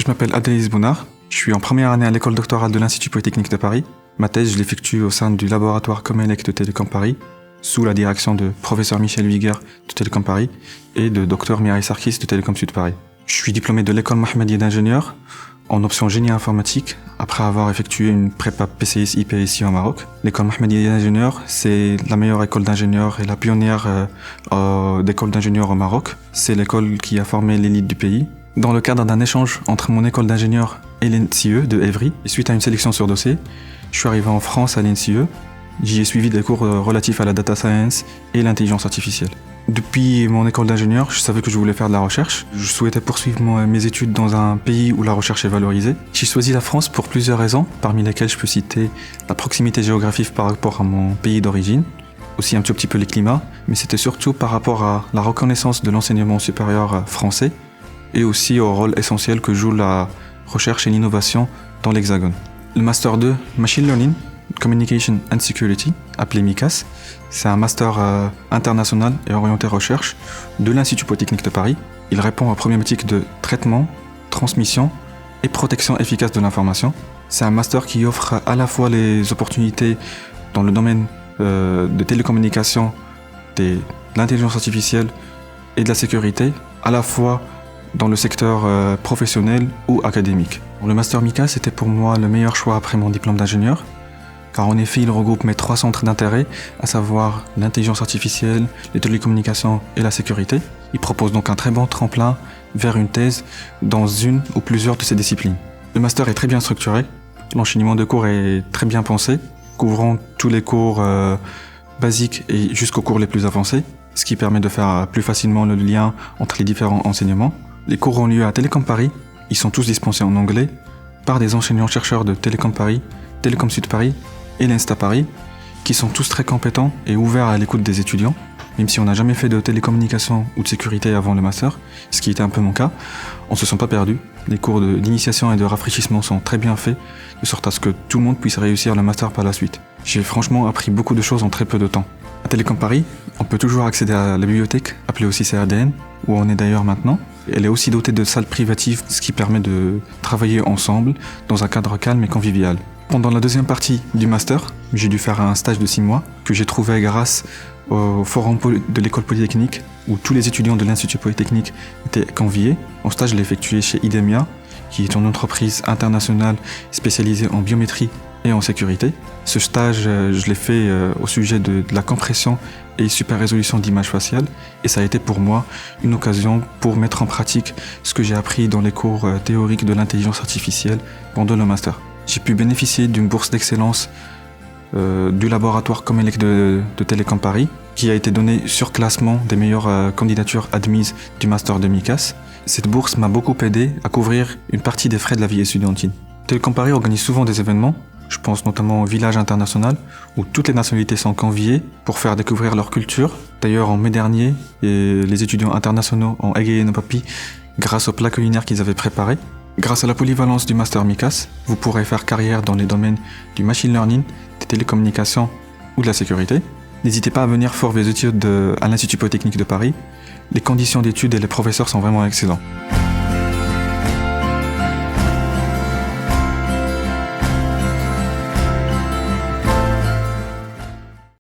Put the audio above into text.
Je m'appelle Abdelaziz Bounard, je suis en première année à l'école doctorale de l'Institut Polytechnique de Paris. Ma thèse, je l'effectue au sein du laboratoire Comelec de Télécom Paris, sous la direction de professeur Michel Wieger de Télécom Paris et de Dr Mireille Sarkis de Télécom Sud Paris. Je suis diplômé de l'école Mohammedienne d'ingénieur en option génie informatique après avoir effectué une prépa PCS IP ici au Maroc. L'école Mohammedienne d'ingénieur, c'est la meilleure école d'ingénieurs et la pionnière d'école d'ingénieurs au Maroc. C'est l'école qui a formé l'élite du pays. Dans le cadre d'un échange entre mon école d'ingénieur et l'NCE de Évry, et suite à une sélection sur dossier, je suis arrivé en France à l'NCE. J'y ai suivi des cours relatifs à la data science et l'intelligence artificielle. Depuis mon école d'ingénieur, je savais que je voulais faire de la recherche. Je souhaitais poursuivre mes études dans un pays où la recherche est valorisée. J'ai choisi la France pour plusieurs raisons, parmi lesquelles je peux citer la proximité géographique par rapport à mon pays d'origine, aussi un tout petit peu les climats, mais c'était surtout par rapport à la reconnaissance de l'enseignement supérieur français et aussi au rôle essentiel que joue la recherche et l'innovation dans l'Hexagone. Le Master 2 Machine Learning, Communication and Security, appelé MICAS, c'est un master international et orienté recherche de l'Institut Polytechnique de Paris. Il répond aux problématiques de traitement, transmission et protection efficace de l'information. C'est un master qui offre à la fois les opportunités dans le domaine de télécommunications, de l'intelligence artificielle et de la sécurité, à la fois dans le secteur professionnel ou académique. Le master MICAS était pour moi le meilleur choix après mon diplôme d'ingénieur, car en effet il regroupe mes 3 centres d'intérêt, à savoir l'intelligence artificielle, les télécommunications et la sécurité. Il propose donc un très bon tremplin vers une thèse dans une ou plusieurs de ces disciplines. Le master est très bien structuré, l'enchaînement de cours est très bien pensé, couvrant tous les cours basiques et jusqu'aux cours les plus avancés, ce qui permet de faire plus facilement le lien entre les différents enseignements. Les cours ont lieu à Télécom Paris, ils sont tous dispensés en anglais par des enseignants-chercheurs de Télécom Paris, Télécom Sud Paris et l'Insta Paris, qui sont tous très compétents et ouverts à l'écoute des étudiants, même si on n'a jamais fait de télécommunication ou de sécurité avant le master, ce qui était un peu mon cas. On ne se sent pas perdu, les cours d'initiation et de rafraîchissement sont très bien faits, de sorte à ce que tout le monde puisse réussir le master par la suite. J'ai franchement appris beaucoup de choses en très peu de temps. À Télécom Paris, on peut toujours accéder à la bibliothèque, appelée aussi CRDN, où on est d'ailleurs maintenant. Elle est aussi dotée de salles privatives, ce qui permet de travailler ensemble dans un cadre calme et convivial. Pendant la deuxième partie du master, j'ai dû faire un stage de 6 mois que j'ai trouvé grâce au forum de l'école polytechnique où tous les étudiants de l'Institut Polytechnique étaient conviés. Mon stage, je l'ai effectué chez IDEMIA, qui est une entreprise internationale spécialisée en biométrie et en sécurité. Ce stage, je l'ai fait au sujet de la compression et super résolution d'images faciales et ça a été pour moi une occasion pour mettre en pratique ce que j'ai appris dans les cours théoriques de l'intelligence artificielle pendant le master. J'ai pu bénéficier d'une bourse d'excellence du laboratoire Comelec de Télécom Paris qui a été donnée sur classement des meilleures candidatures admises du master de MICAS. Cette bourse m'a beaucoup aidé à couvrir une partie des frais de la vie estudiantine. Télécom Paris organise souvent des événements, je pense notamment au Village International, où toutes les nationalités sont conviées pour faire découvrir leur culture. D'ailleurs, en mai dernier, les étudiants internationaux ont égayé nos papilles grâce aux plats culinaires qu'ils avaient préparés. Grâce à la polyvalence du master MICAS, vous pourrez faire carrière dans les domaines du machine learning, des télécommunications ou de la sécurité. N'hésitez pas à venir faire vos études à l'Institut Polytechnique de Paris. Les conditions d'études et les professeurs sont vraiment excellents.